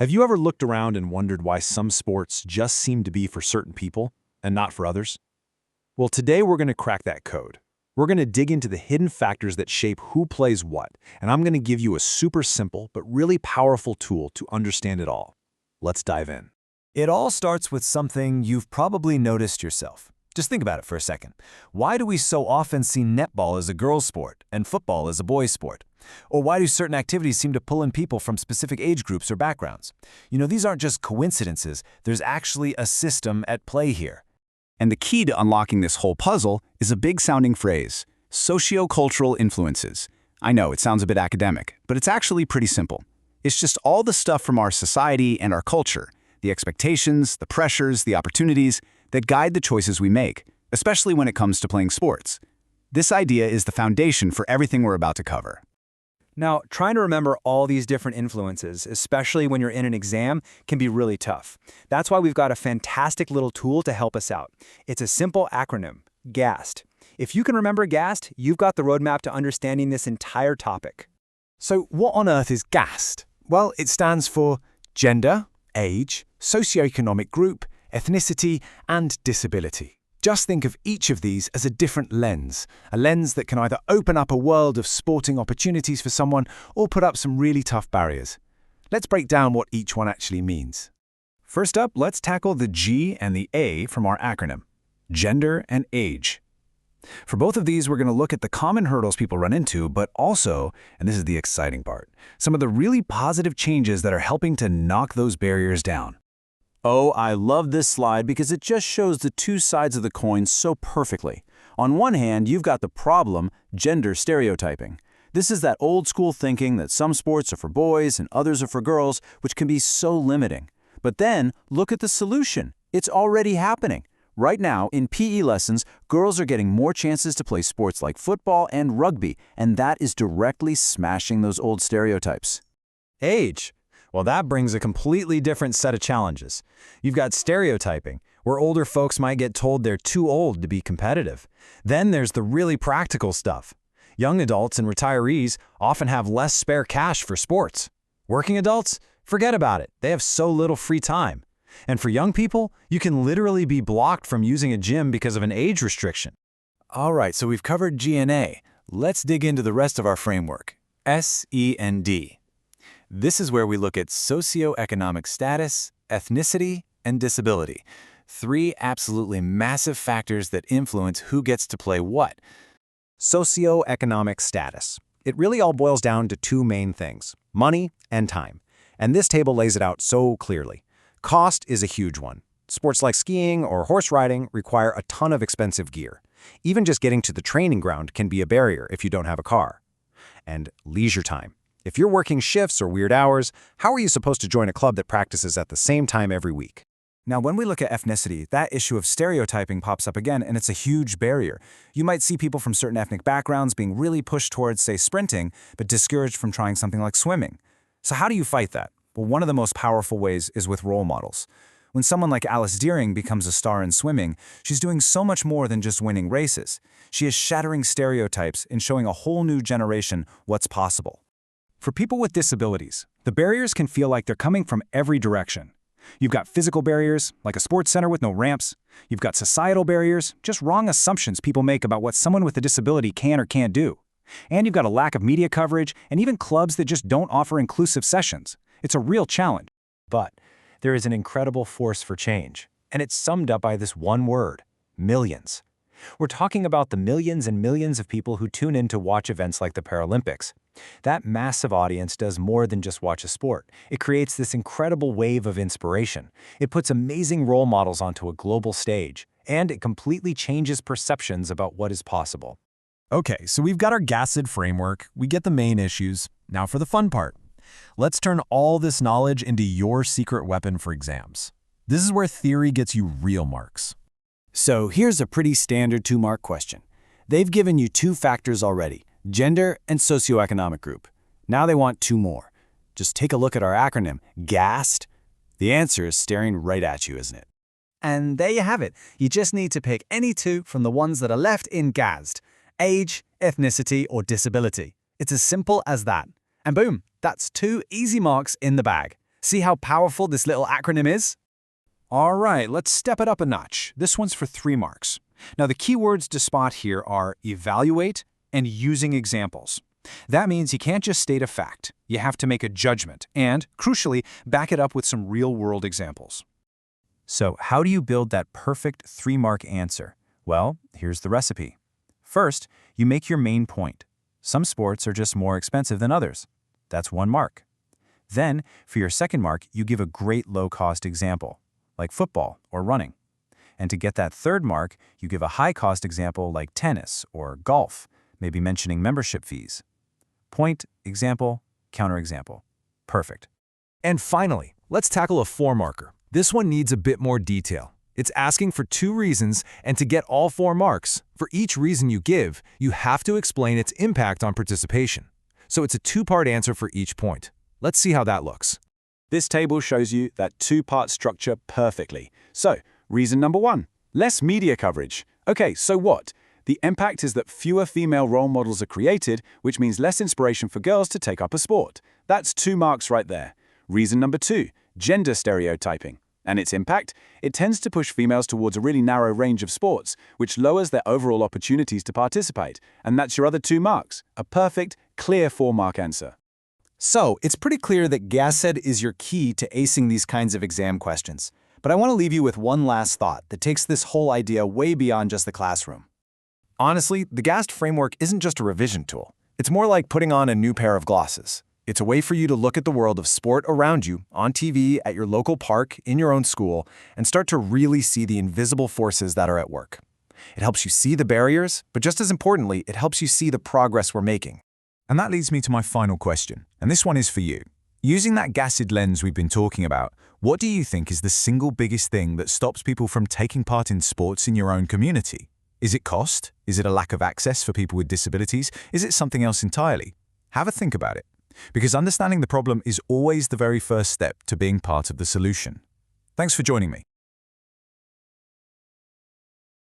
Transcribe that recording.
Have you ever looked around and wondered why some sports just seem to be for certain people and not for others? Well, today we're going to crack that code. We're going to dig into the hidden factors that shape who plays what, and I'm going to give you a super simple but really powerful tool to understand it all. Let's dive in. It all starts with something you've probably noticed yourself. Just think about it for a second. Why do we so often see netball as a girl's sport and football as a boy's sport? Or why do certain activities seem to pull in people from specific age groups or backgrounds? These aren't just coincidences. There's actually a system at play here. And the key to unlocking this whole puzzle is a big-sounding phrase: sociocultural influences. I know, it sounds a bit academic, but it's actually pretty simple. It's just all the stuff from our society and our culture, the expectations, the pressures, the opportunities that guide the choices we make, especially when it comes to playing sports. This idea is the foundation for everything we're about to cover. Now, trying to remember all these different influences, especially when you're in an exam, can be really tough. That's why we've got a fantastic little tool to help us out. It's a simple acronym, GASED. If you can remember GASED, you've got the roadmap to understanding this entire topic. So what on earth is GASED? Well, it stands for gender, age, socioeconomic group, ethnicity, and disability. Just think of each of these as a different lens, a lens that can either open up a world of sporting opportunities for someone or put up some really tough barriers. Let's break down what each one actually means. First up, let's tackle the G and the A from our acronym: gender and age. For both of these, we're going to look at the common hurdles people run into, but also, and this is the exciting part, some of the really positive changes that are helping to knock those barriers down. Oh, I love this slide because it just shows the two sides of the coin so perfectly. On one hand, you've got the problem, gender stereotyping. This is that old school thinking that some sports are for boys and others are for girls, which can be so limiting. But then, look at the solution. It's already happening. Right now, in PE lessons, girls are getting more chances to play sports like football and rugby, and that is directly smashing those old stereotypes. Age. Well, that brings a completely different set of challenges. You've got stereotyping, where older folks might get told they're too old to be competitive. Then there's the really practical stuff. Young adults and retirees often have less spare cash for sports. Working adults? Forget about it. They have so little free time. And for young people, you can literally be blocked from using a gym because of an age restriction. All right, so we've covered G and A. Let's dig into the rest of our framework: S, E, and D. This is where we look at socioeconomic status, ethnicity, and disability. Three absolutely massive factors that influence who gets to play what. Socioeconomic status. It really all boils down to two main things: money and time. And this table lays it out so clearly. Cost is a huge one. Sports like skiing or horse riding require a ton of expensive gear. Even just getting to the training ground can be a barrier if you don't have a car. And leisure time. If you're working shifts or weird hours, how are you supposed to join a club that practices at the same time every week? Now, when we look at ethnicity, that issue of stereotyping pops up again, and it's a huge barrier. You might see people from certain ethnic backgrounds being really pushed towards, say, sprinting, but discouraged from trying something like swimming. So how do you fight that? Well, one of the most powerful ways is with role models. When someone like Alice Deering becomes a star in swimming, she's doing so much more than just winning races. She is shattering stereotypes and showing a whole new generation what's possible. For people with disabilities, the barriers can feel like they're coming from every direction. You've got physical barriers, like a sports center with no ramps. You've got societal barriers, just wrong assumptions people make about what someone with a disability can or can't do. And you've got a lack of media coverage and even clubs that just don't offer inclusive sessions. It's a real challenge. But there is an incredible force for change, and it's summed up by this one word: millions. We're talking about the millions and millions of people who tune in to watch events like the Paralympics. That massive audience does more than just watch a sport. It creates this incredible wave of inspiration. It puts amazing role models onto a global stage, and it completely changes perceptions about what is possible. Okay, so we've got our GASED framework, we get the main issues. Now for the fun part. Let's turn all this knowledge into your secret weapon for exams. This is where theory gets you real marks. So here's a pretty standard 2-mark question. They've given you 2 factors already: gender and socioeconomic group. Now they want 2 more. Just take a look at our acronym, GASED. The answer is staring right at you, isn't it? And there you have it. You just need to pick any 2 from the ones that are left in GASED: age, ethnicity, or disability. It's as simple as that. And boom, that's 2 easy marks in the bag. See how powerful this little acronym is? All right, let's step it up a notch. This one's for 3 marks. Now, the keywords to spot here are evaluate and using examples. That means you can't just state a fact. You have to make a judgment and, crucially, back it up with some real-world examples. So how do you build that perfect 3-mark answer? Well, here's the recipe. First, you make your main point. Some sports are just more expensive than others. That's 1 mark. Then, for your second mark, you give a great low-cost example, like football or running. And to get that 3rd mark, you give a high-cost example like tennis or golf, maybe mentioning membership fees. Point, example, counterexample. Perfect. And finally, let's tackle a 4-marker. This one needs a bit more detail. It's asking for 2 reasons, and to get all 4 marks, for each reason you give, you have to explain its impact on participation. So it's a 2-part answer for each point. Let's see how that looks. This table shows you that 2-part structure perfectly. So, reason number 1, less media coverage. Okay, so what? The impact is that fewer female role models are created, which means less inspiration for girls to take up a sport. That's 2 marks right there. Reason number 2, gender stereotyping. And its impact? It tends to push females towards a really narrow range of sports, which lowers their overall opportunities to participate. And that's your other 2 marks. A perfect, clear 4-mark answer. So, it's pretty clear that GASED is your key to acing these kinds of exam questions. But I want to leave you with one last thought that takes this whole idea way beyond just the classroom. Honestly, the GASED framework isn't just a revision tool. It's more like putting on a new pair of glasses. It's a way for you to look at the world of sport around you, on TV, at your local park, in your own school, and start to really see the invisible forces that are at work. It helps you see the barriers, but just as importantly, it helps you see the progress we're making. And that leads me to my final question, and this one is for you. Using that GASED lens we've been talking about, what do you think is the single biggest thing that stops people from taking part in sports in your own community? Is it cost? Is it a lack of access for people with disabilities? Is it something else entirely? Have a think about it, because understanding the problem is always the very first step to being part of the solution. Thanks for joining me.